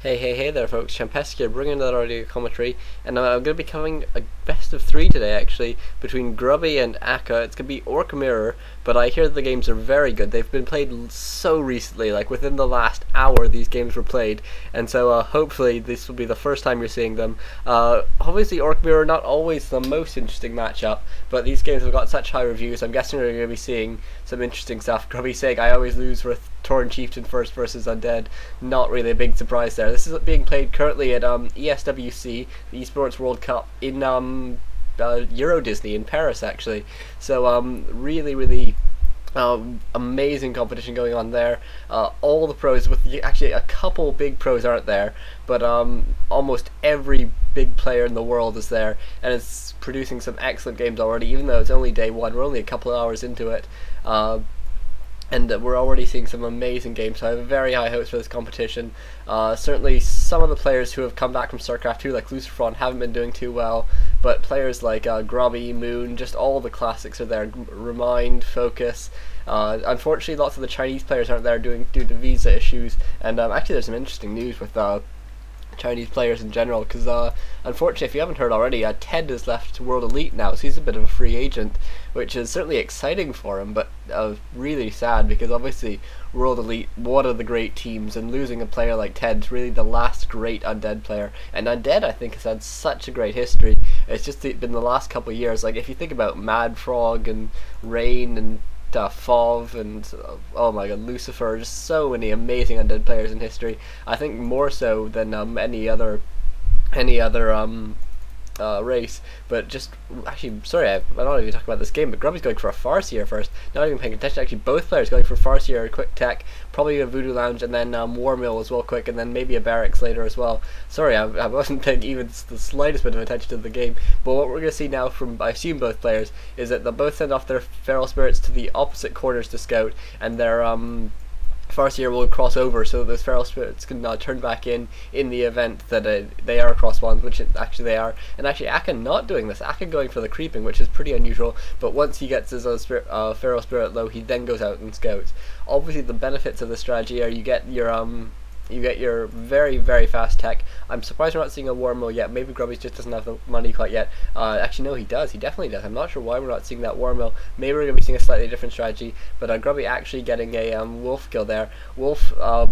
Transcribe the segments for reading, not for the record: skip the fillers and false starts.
Hey there folks, Chumpesque here, bringing another audio commentary, and I'm going to be covering a best of three today actually, between Grubby and Akka. It's going to be Orc Mirror, but I hear the games are very good. They've been played so recently, like within the last hour these games were played, and so hopefully this will be the first time you're seeing them. Obviously Orc Mirror not always the most interesting matchup, but these games have got such high reviews, I'm guessing we're going to be seeing some interesting stuff. Grubby saying, I always lose with Tauren Chieftain first versus Undead. Not really a big surprise there. This is being played currently at ESWC, the Esports World Cup in Euro Disney in Paris actually. So really amazing competition going on there. All the pros, with actually a couple big pros aren't there, but almost every big player in the world is there, and it's producing some excellent games already, even though it's only day one. We're only a couple of hours into it. And we're already seeing some amazing games, so I have very high hopes for this competition. Certainly some of the players who have come back from StarCraft 2, like Luciferon, haven't been doing too well, but players like Grubby, Moon, just all the classics are there. Remind, Focus. Unfortunately, lots of the Chinese players aren't there due to visa issues, and actually there's some interesting news with Chinese players in general, because unfortunately, if you haven't heard already, Ted has left World Elite now, so he's a bit of a free agent, which is certainly exciting for him, but really sad, because obviously World Elite, one of the great teams, and losing a player like Ted's really the last great Undead player. And Undead, I think, has had such a great history. It's just been the last couple of years. Like if you think about Mad Frog and Rain and Fov and oh my god, Lucifer, just so many amazing Undead players in history. I think more so than any other race. But just actually, sorry, I'm not even talking about this game, but Grubby's going for a Farseer first. Not even paying attention. Actually, both players going for Farseer, quick tech, probably a Voodoo Lounge, and then War Mill as well, quick, and then maybe a Barracks later as well. Sorry, I wasn't paying even the slightest bit of attention to the game. But what we're going to see now from, I assume, both players is that they'll both send off their Feral Spirits to the opposite corners to scout, and their Farseer will cross over so that those Feral Spirits can turn back in the event that they are across ones, which actually they are. And actually Akka not doing this, Akka going for the creeping, which is pretty unusual, but once he gets his Feral Spirit low, he then goes out and scouts. Obviously the benefits of this strategy are you get your very fast tech. I'm surprised we're not seeing a War Mill yet. Maybe Grubby just doesn't have the money quite yet. Actually no, he does, he definitely does. I'm not sure why we're not seeing that War Mill. Maybe we're going to be seeing a slightly different strategy, but Grubby actually getting a Wolf kill there. Wolf, a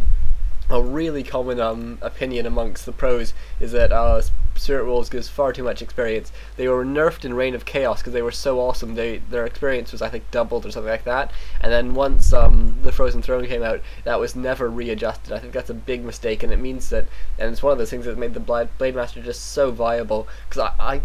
really common opinion amongst the pros is that Spirit Wolves gives far too much experience. They were nerfed in Reign of Chaos because they were so awesome. Their experience was, I think, doubled or something like that. And then once the Frozen Throne came out, that was never readjusted. I think that's a big mistake, and it means that, and it's one of those things that made the Blade Master just so viable. Because I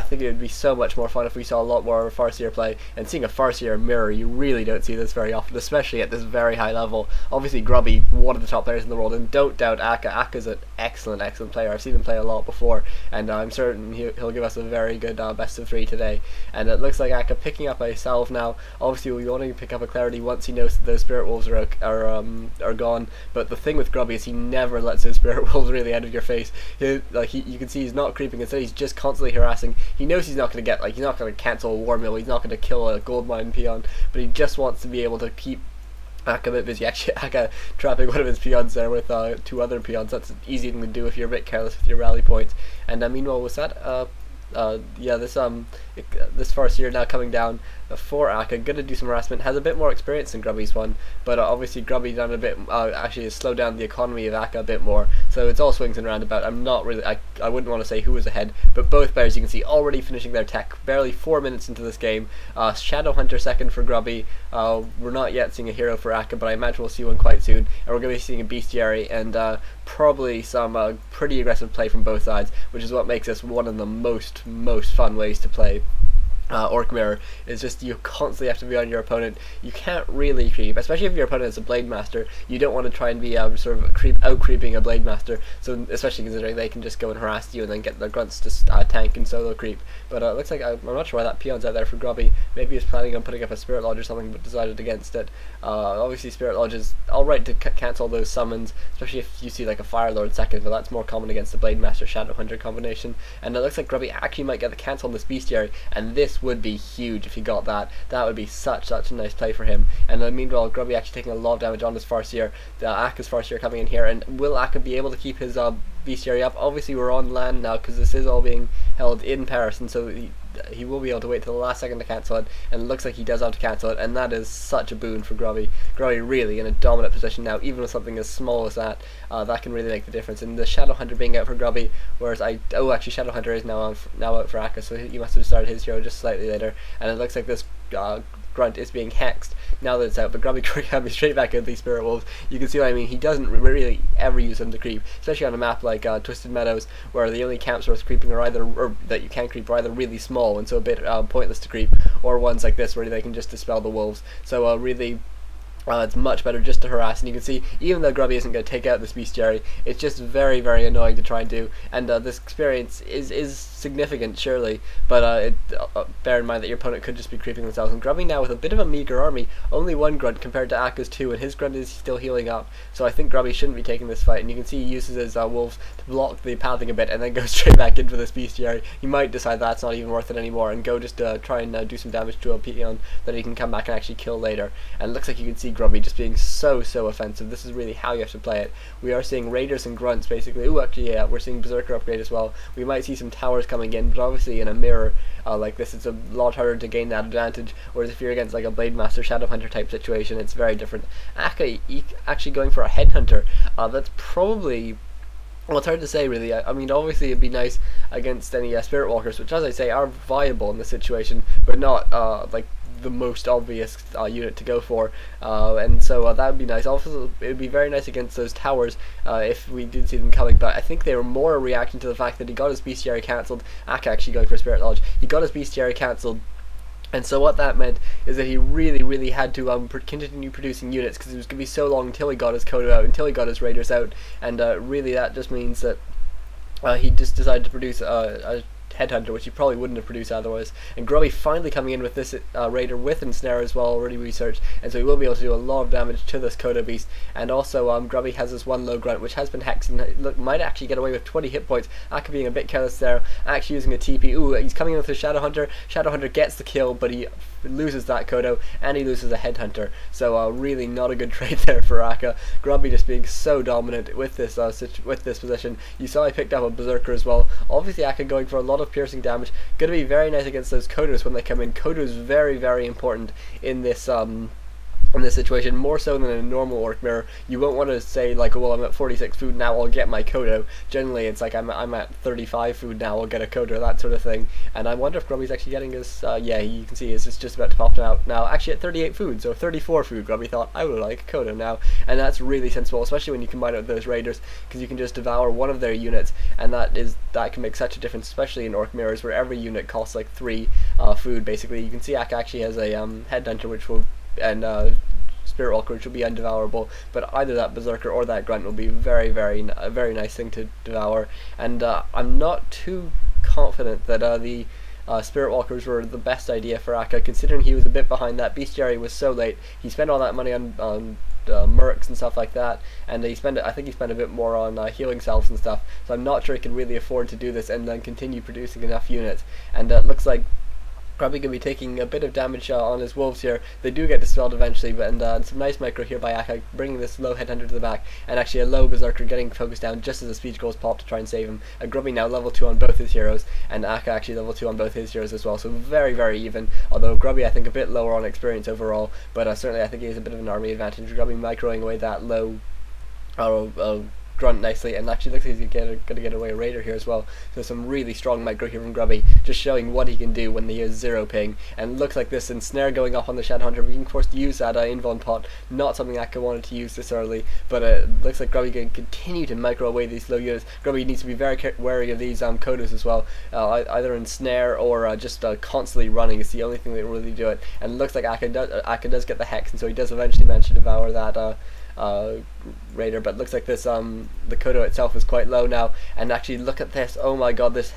think it would be so much more fun if we saw a lot more Farseer play. And seeing a Farseer mirror, you really don't see this very often, especially at this very high level. Obviously, Grubby, one of the top players in the world, and don't doubt Akka. Akka's an excellent player. I've seen him play a lot before, and I'm certain he'll give us a very good best of three today. And it looks like Akka picking up a salve now. Obviously we want to pick up a clarity once he knows that those Spirit Wolves are gone, but the thing with Grubby is he never lets those Spirit Wolves really out of your face. You can see he's not creeping, instead he's just constantly harassing. He knows he's not going to get, he's not going to cancel a War Mill, he's not going to kill a gold mine peon, but he just wants to be able to keep Akka a bit busy. Actually, Akka trapping one of his peons there with two other peons. That's an easy thing to do if you're a bit careless with your rally points. And meanwhile, was that yeah, this Farseer now coming down for Akka, gonna do some harassment, has a bit more experience than Grubby's one, but obviously Grubby done a bit, actually has slowed down the economy of Akka a bit more, so it's all swings and roundabout. I'm not really, I wouldn't want to say who was ahead, but both players you can see already finishing their tech, barely 4 minutes into this game. Shadowhunter second for Grubby. We're not yet seeing a hero for Akka, but I imagine we'll see one quite soon, and we're going to be seeing a bestiary, and probably some pretty aggressive play from both sides, which is what makes this one of the most fun ways to play Orc Mirror. Is just you constantly have to be on your opponent. You can't really creep, especially if your opponent is a Blade Master. You don't want to try and be sort of out creeping a Blade Master, so especially considering they can just go and harass you and then get their grunts to tank and solo creep. But it looks like I'm not sure why that peon's out there for Grubby. Maybe he's planning on putting up a Spirit Lodge or something, but decided against it. Obviously Spirit Lodge is alright to cancel those summons, especially if you see like a Fire Lord second, but that's more common against the Blade Master Shadowhunter combination. And it looks like Grubby actually might get the cancel on this bestiary, and this this would be huge if he got that. That would be such a nice play for him. And meanwhile, Grubby actually taking a lot of damage on his Farseer. Aka's Farseer coming in here, and will Aka be able to keep his bestiary up? Obviously we're on land now because this is all being held in Paris, and so he will be able to wait till the last second to cancel it, and it looks like he does have to cancel it, and that is such a boon for Grubby. Grubby really in a dominant position now, even with something as small as that. That can really make the difference. And the Shadow Hunter being out for Grubby, whereas actually Shadow Hunter is now out for Aka, so he must have started his hero just slightly later, and it looks like this Grunt is being hexed now that it's out, but Grubby coming straight back into these Spirit Wolves. You can see what I mean. He doesn't really ever use them to creep, especially on a map like Twisted Meadows, where the only camps worth creeping are that you can creep are either really small and so a bit pointless to creep, or ones like this where they can just dispel the wolves. So really, it's much better just to harass, and you can see even though Grubby isn't going to take out this bestiary, it's just very annoying to try and do, and this experience is significant surely, but bear in mind that your opponent could just be creeping themselves. And Grubby now with a bit of a meager army, only one Grunt compared to Aka's 2, and his Grunt is still healing up, so I think Grubby shouldn't be taking this fight. And you can see he uses his wolves to block the pathing a bit and then go straight back into this bestiary. He might decide that's not even worth it anymore and go just try and do some damage to a peon that he can come back and actually kill later. And it looks like you can see Grubby just being so offensive. This is really how you have to play it. We are seeing Raiders and Grunts basically. Ooh, actually yeah, we're seeing Berserker upgrade as well. We might see some towers coming in, but obviously in a mirror like this it's a lot harder to gain that advantage, whereas if you're against like a Blade Master Shadow Hunter type situation, it's very different. Aka actually going for a Headhunter, that's probably, well, it's hard to say really. I mean, obviously it'd be nice against any Spirit Walkers, which as I say are viable in this situation, but not like the most obvious unit to go for, and so that would be nice. Also, it would be very nice against those towers if we did see them coming, but I think they were more a reaction to the fact that he got his bestiary cancelled. Aka actually going for Spirit Lodge. He got his bestiary cancelled, and so what that meant is that he really had to continue producing units, because it was going to be so long until he got his Kodo out, until he got his Raiders out, and really that just means that he just decided to produce a Headhunter, which he probably wouldn't have produced otherwise. And Grubby finally coming in with this Raider with Ensnare as well, already researched, and so he will be able to do a lot of damage to this Kodo beast. And also Grubby has this one low grunt which has been hexed and might actually get away with 20 hit points. Aka being a bit careless there, actually using a TP. Ooh, he's coming in with a Shadow Hunter. Shadow Hunter gets the kill, but he loses that Kodo, and he loses a Headhunter. So really not a good trade there for Aka. Grubby just being so dominant with this position. You saw I picked up a Berserker as well. Obviously Aka going for a lot of piercing damage. Going to be very nice against those Kodos when they come in. Kodo is very important in this situation, more so than in a normal Orc Mirror. You won't want to say like, well, I'm at 46 food now, I'll get my Kodo. Generally it's like I'm at 35 food now, I'll get a Kodo, that sort of thing. And I wonder if Grubby's actually getting his, yeah, you can see it's just about to pop out now. Actually at 38 food, so 34 food, Grubby thought, I would like a Kodo now. And that's really sensible, especially when you combine it with those Raiders, because you can just devour one of their units, and that can make such a difference, especially in Orc Mirrors, where every unit costs like 3 food, basically. You can see Aka actually has a Headhunter, which will, and Spirit Walker, which will be undevourable, but either that Berserker or that Grunt will be a very nice thing to devour. And I'm not too confident that the Spirit Walkers were the best idea for Aka, considering he was a bit behind. That bestiary was so late. He spent all that money on mercs and stuff like that, and I think he spent a bit more on healing selves and stuff, so I'm not sure he can really afford to do this and then continue producing enough units. And it looks like probably going to be taking a bit of damage on his wolves here. They do get dispelled eventually, but and some nice micro here by Aka, bringing this low Headhunter to the back, and actually a low Berserker getting focused down just as the speech goes pop to try and save him. Grubby now level 2 on both his heroes, and Aka actually level 2 on both his heroes as well, so very even, although Grubby I think a bit lower on experience overall, but certainly I think he has a bit of an army advantage. Grubby microing away that low Grunt nicely, and actually looks like he's going to get away a Raider here as well. So some really strong micro here from Grubby, just showing what he can do when he has 0 ping. And looks like this Ensnare going off on the Shadowhunter, being forced to use that invuln pot. Not something Aka wanted to use this early, but it looks like Grubby can continue to micro away these low units. Grubby needs to be very wary of these Kodos as well, either Ensnare or just constantly running is the only thing that will really do it. And it looks like Aka does get the Hex, and so he does eventually manage to devour that Raider, but looks like this the Kodo itself is quite low now. And actually look at this, oh my god, this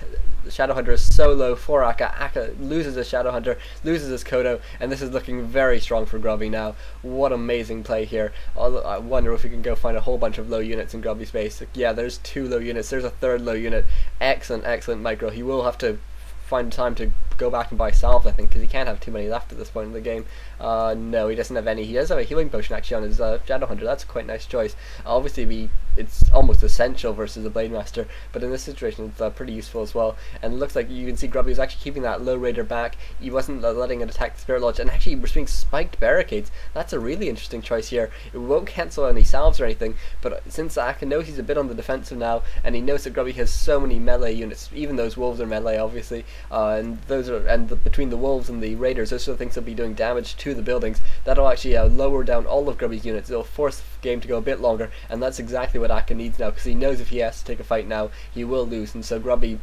Shadowhunter is so low for Aka. Aka loses his Shadowhunter, loses his Kodo, and this is looking very strong for Grubby now. What amazing play here. I wonder if we can go find a whole bunch of low units in Grubby's base. Yeah, there's 2 low units, there's a 3rd low unit. Excellent micro. He will have to find time to go back and buy salves, I think, because he can't have too many left at this point in the game. No, he doesn't have any. He does have a healing potion actually on his Shadow Hunter. That's a quite nice choice. Obviously, it's almost essential versus a Blade Master, but in this situation it's pretty useful as well. And it looks like you can see Grubby was actually keeping that low raider back. He wasn't letting it attack the Spirit Lodge, and actually was being spiked barricades. That's a really interesting choice here. It won't cancel any salves or anything, but since Aka knows he's a bit on the defensive now, and he knows that Grubby has so many melee units, even those wolves are melee obviously, and between the wolves and the raiders, those sort of things will be doing damage to the buildings. That'll actually lower down all of Grubby's units. It'll force the game to go a bit longer, and that's exactly what Aka needs now, because he knows if he has to take a fight now, he will lose. And so Grubby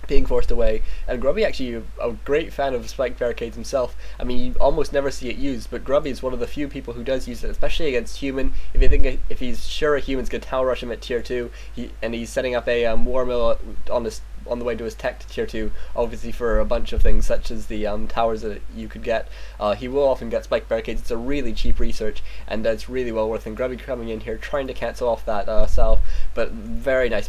being forced away, and Grubby actually a great fan of spike barricades himself. I mean, you almost never see it used, but Grubby is one of the few people who does use it, especially against human. If he's sure a human's gonna tower rush him at tier 2, and he's setting up a war mill on the way to his tech to tier 2, obviously for a bunch of things such as the towers that you could get, he will often get spike barricades. It's a really cheap research, and it's really well worth it. And Grubby coming in here trying to cancel off that salve, but very nice